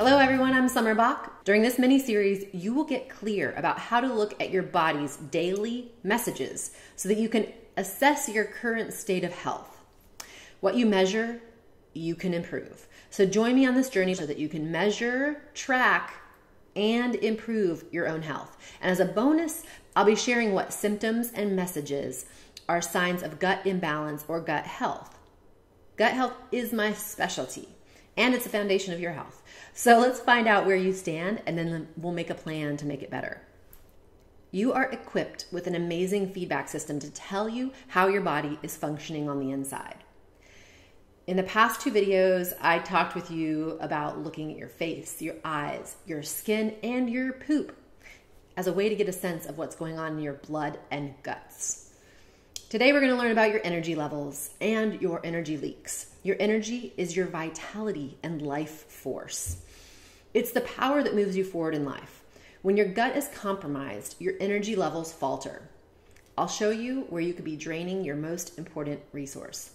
Hello everyone, I'm Summer Bach. During this mini-series, you will get clear about how to look at your body's daily messages so that you can assess your current state of health. What you measure, you can improve. So join me on this journey so that you can measure, track, and improve your own health. And as a bonus, I'll be sharing what symptoms and messages are signs of gut imbalance or gut health. Gut health is my specialty, and it's the foundation of your health. So let's find out where you stand, and then we'll make a plan to make it better. You are equipped with an amazing feedback system to tell you how your body is functioning on the inside. In the past 2 videos, I talked with you about looking at your face, your eyes, your skin, and your poop as a way to get a sense of what's going on in your blood and guts. Today, we're going to learn about your energy levels and your energy leaks. Your energy is your vitality and life force. It's the power that moves you forward in life. When your gut is compromised, your energy levels falter. I'll show you where you could be draining your most important resource.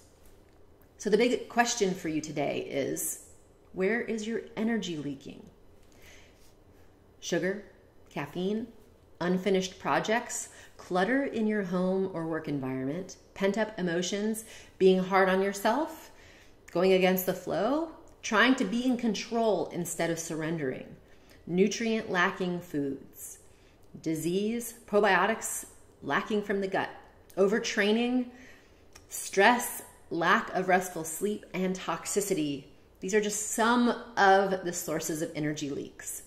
So the big question for you today is, where is your energy leaking? Sugar, caffeine, unfinished projects, clutter in your home or work environment, pent-up emotions, being hard on yourself, going against the flow, trying to be in control instead of surrendering, nutrient-lacking foods, disease, probiotics lacking from the gut, overtraining, stress, lack of restful sleep, and toxicity. These are just some of the sources of energy leaks.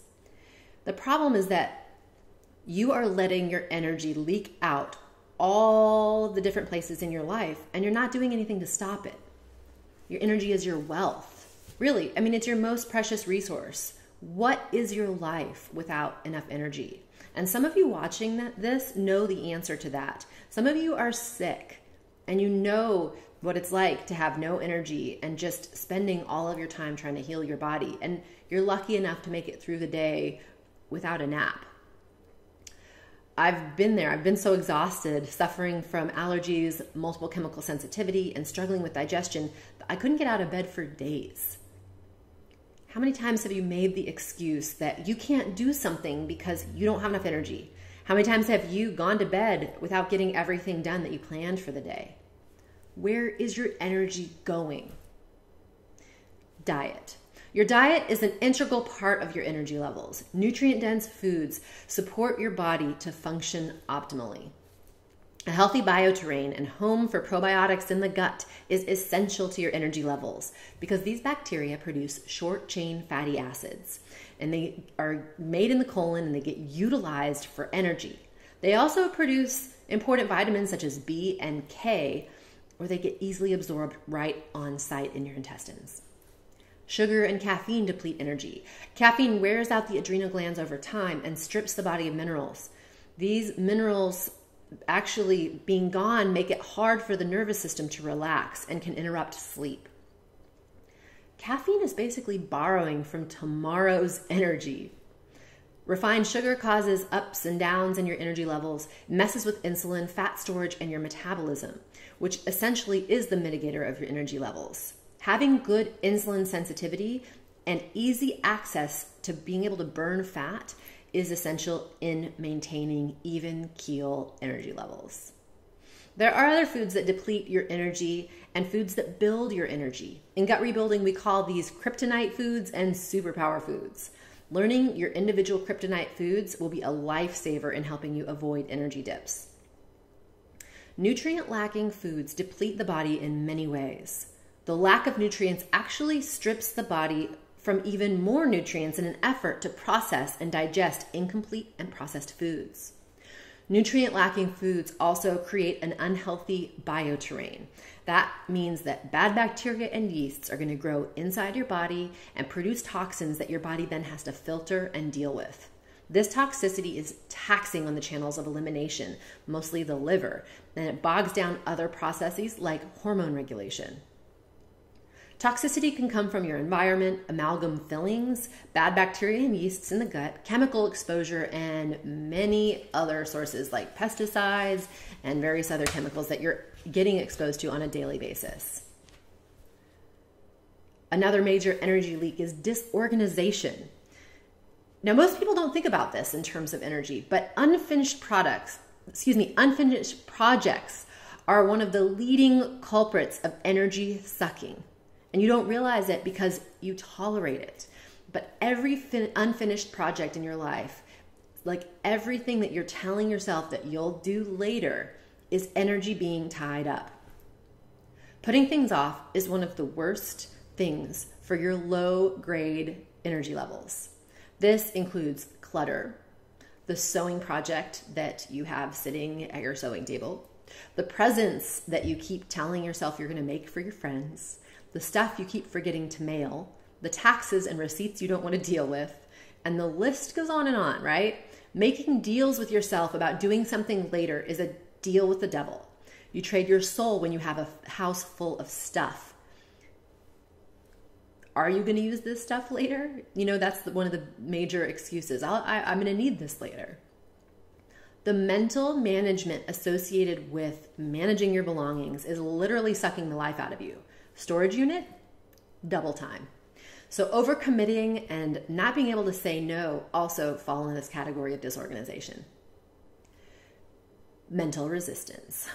The problem is that you are letting your energy leak out all the different places in your life, and you're not doing anything to stop it. Your energy is your wealth. Really, I mean, it's your most precious resource. What is your life without enough energy? And some of you watching this know the answer to that. Some of you are sick, and you know what it's like to have no energy and just spending all of your time trying to heal your body. And you're lucky enough to make it through the day without a nap. I've been there. I've been so exhausted, suffering from allergies, multiple chemical sensitivity, and struggling with digestion. I couldn't get out of bed for days. How many times have you made the excuse that you can't do something because you don't have enough energy? How many times have you gone to bed without getting everything done that you planned for the day? Where is your energy going? Diet. Your diet is an integral part of your energy levels. Nutrient-dense foods support your body to function optimally. A healthy bioterrain and home for probiotics in the gut is essential to your energy levels because these bacteria produce short-chain fatty acids, and they are made in the colon and they get utilized for energy. They also produce important vitamins such as B and K, or they get easily absorbed right on site in your intestines. Sugar and caffeine deplete energy. Caffeine wears out the adrenal glands over time and strips the body of minerals. These minerals actually being gone make it hard for the nervous system to relax and can interrupt sleep. Caffeine is basically borrowing from tomorrow's energy. Refined sugar causes ups and downs in your energy levels, messes with insulin, fat storage, and your metabolism, which essentially is the mitigator of your energy levels. Having good insulin sensitivity and easy access to being able to burn fat is essential in maintaining even keel energy levels. There are other foods that deplete your energy and foods that build your energy. In gut rebuilding, we call these kryptonite foods and superpower foods. Learning your individual kryptonite foods will be a lifesaver in helping you avoid energy dips. Nutrient-lacking foods deplete the body in many ways. The lack of nutrients actually strips the body from even more nutrients in an effort to process and digest incomplete and processed foods. Nutrient-lacking foods also create an unhealthy bioterrain. That means that bad bacteria and yeasts are going to grow inside your body and produce toxins that your body then has to filter and deal with. This toxicity is taxing on the channels of elimination, mostly the liver, and it bogs down other processes like hormone regulation. Toxicity can come from your environment, amalgam fillings, bad bacteria and yeasts in the gut, chemical exposure, and many other sources like pesticides and various other chemicals that you're getting exposed to on a daily basis. Another major energy leak is disorganization. Now, most people don't think about this in terms of energy, but unfinished projects are one of the leading culprits of energy sucking. And you don't realize it because you tolerate it. But every unfinished project in your life, like everything that you're telling yourself that you'll do later, is energy being tied up. Putting things off is one of the worst things for your low grade energy levels. This includes clutter, the sewing project that you have sitting at your sewing table, the presents that you keep telling yourself you're going to make for your friends, the stuff you keep forgetting to mail, the taxes and receipts you don't want to deal with, and the list goes on and on, right? Making deals with yourself about doing something later is a deal with the devil. You trade your soul when you have a house full of stuff. Are you going to use this stuff later? You know, that's one of the major excuses. I'm going to need this later. The mental management associated with managing your belongings is literally sucking the life out of you. Storage unit, double time. So overcommitting and not being able to say no also fall in this category of disorganization. Mental resistance.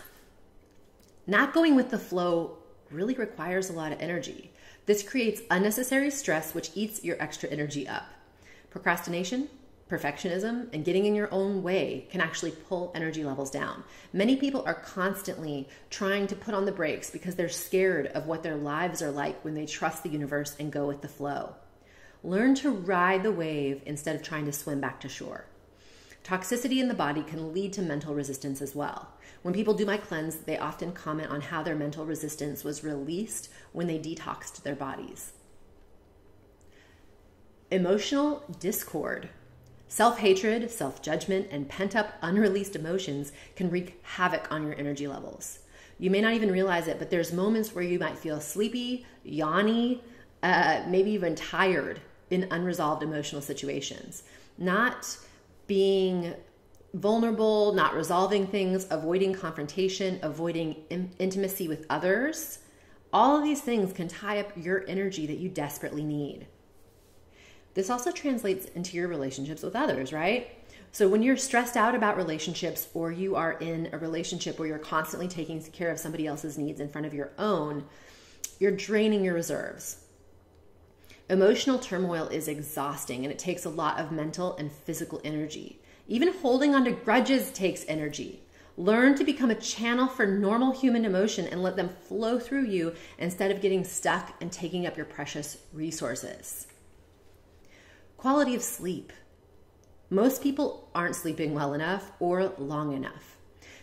Not going with the flow really requires a lot of energy. This creates unnecessary stress, which eats your extra energy up. Procrastination, perfectionism, and getting in your own way can actually pull energy levels down. Many people are constantly trying to put on the brakes because they're scared of what their lives are like when they trust the universe and go with the flow. Learn to ride the wave instead of trying to swim back to shore. Toxicity in the body can lead to mental resistance as well. When people do my cleanse, they often comment on how their mental resistance was released when they detoxed their bodies. Emotional discord. Self-hatred, self-judgment, and pent-up unreleased emotions can wreak havoc on your energy levels. You may not even realize it, but there's moments where you might feel sleepy, yawny, maybe even tired in unresolved emotional situations. Not being vulnerable, not resolving things, avoiding confrontation, avoiding intimacy with others. All of these things can tie up your energy that you desperately need. This also translates into your relationships with others, right? So when you're stressed out about relationships, or you are in a relationship where you're constantly taking care of somebody else's needs in front of your own, you're draining your reserves. Emotional turmoil is exhausting, and it takes a lot of mental and physical energy. Even holding on to grudges takes energy. Learn to become a channel for normal human emotion and let them flow through you instead of getting stuck and taking up your precious resources. Quality of sleep. Most people aren't sleeping well enough or long enough.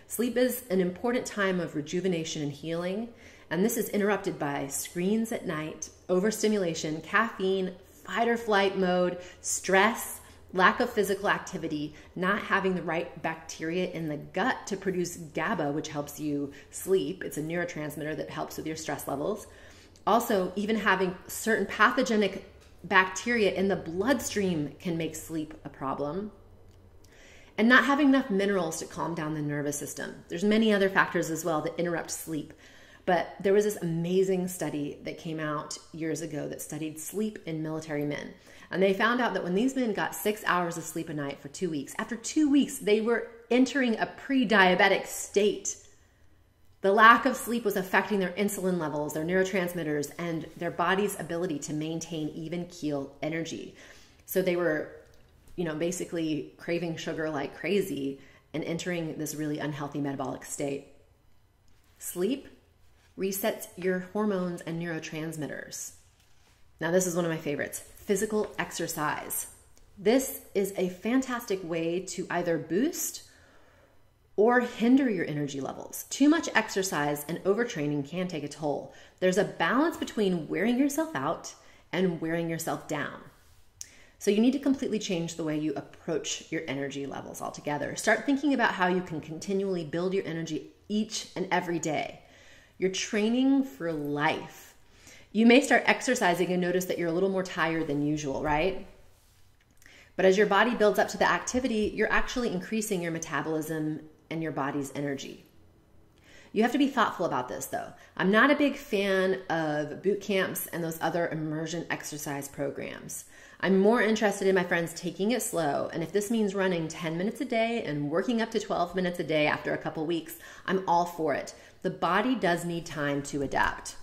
Sleep is an important time of rejuvenation and healing, and this is interrupted by screens at night, overstimulation, caffeine, fight or flight mode, stress, lack of physical activity, not having the right bacteria in the gut to produce GABA, which helps you sleep. It's a neurotransmitter that helps with your stress levels. Also, even having certain pathogenic bacteria in the bloodstream can make sleep a problem. And not having enough minerals to calm down the nervous system. There's many other factors as well that interrupt sleep. But there was this amazing study that came out years ago that studied sleep in military men. And they found out that when these men got 6 hours of sleep a night for 2 weeks, after 2 weeks, they were entering a pre-diabetic state. The lack of sleep was affecting their insulin levels, their neurotransmitters, and their body's ability to maintain even keel energy. So they were, basically craving sugar like crazy and entering this really unhealthy metabolic state. Sleep resets your hormones and neurotransmitters. Now, this is one of my favorites, physical exercise. This is a fantastic way to either boost or hinder your energy levels. Too much exercise and overtraining can take a toll. There's a balance between wearing yourself out and wearing yourself down. So you need to completely change the way you approach your energy levels altogether. Start thinking about how you can continually build your energy each and every day. You're training for life. You may start exercising and notice that you're a little more tired than usual, right? But as your body builds up to the activity, you're actually increasing your metabolism and your body's energy. You have to be thoughtful about this though. I'm not a big fan of boot camps and those other immersion exercise programs. I'm more interested in my friends taking it slow, and if this means running 10 minutes a day and working up to 12 minutes a day after a couple weeks, I'm all for it. The body does need time to adapt.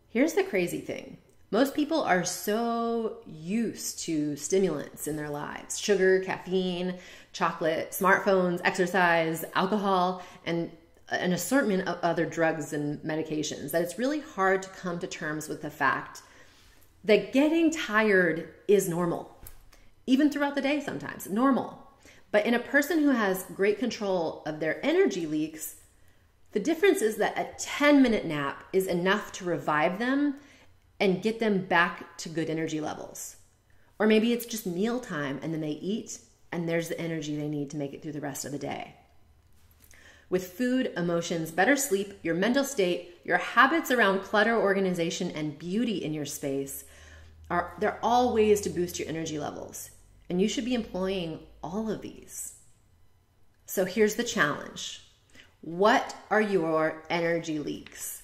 Here's the crazy thing. Most people are so used to stimulants in their lives: sugar, caffeine, chocolate, smartphones, exercise, alcohol, and an assortment of other drugs and medications, that it's really hard to come to terms with the fact that getting tired is normal, even throughout the day sometimes, normal. But in a person who has great control of their energy leaks, the difference is that a 10-minute nap is enough to revive them and get them back to good energy levels. Or maybe it's just meal time and then they eat and there's the energy they need to make it through the rest of the day. With food, emotions, better sleep, your mental state, your habits around clutter, organization, and beauty in your space, they're all ways to boost your energy levels. And you should be employing all of these. So here's the challenge. What are your energy leaks?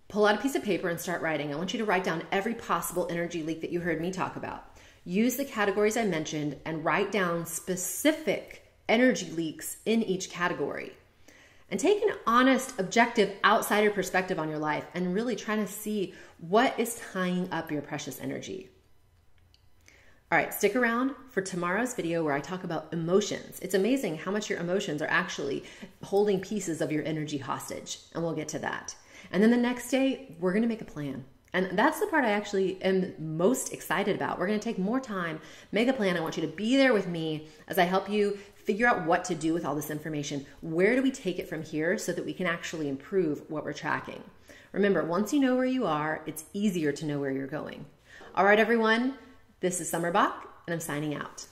Pull out a piece of paper and start writing. I want you to write down every possible energy leak that you heard me talk about. Use the categories I mentioned and write down specific energy leaks in each category. And take an honest, objective, outsider perspective on your life and really try to see what is tying up your precious energy. All right, stick around for tomorrow's video where I talk about emotions. It's amazing how much your emotions are actually holding pieces of your energy hostage, and we'll get to that. And then the next day, we're gonna make a plan. And that's the part I actually am most excited about. We're gonna take more time, make a plan. I want you to be there with me as I help you figure out what to do with all this information. Where do we take it from here so that we can actually improve what we're tracking? Remember, once you know where you are, it's easier to know where you're going. All right, everyone, this is Summer Bach, and I'm signing out.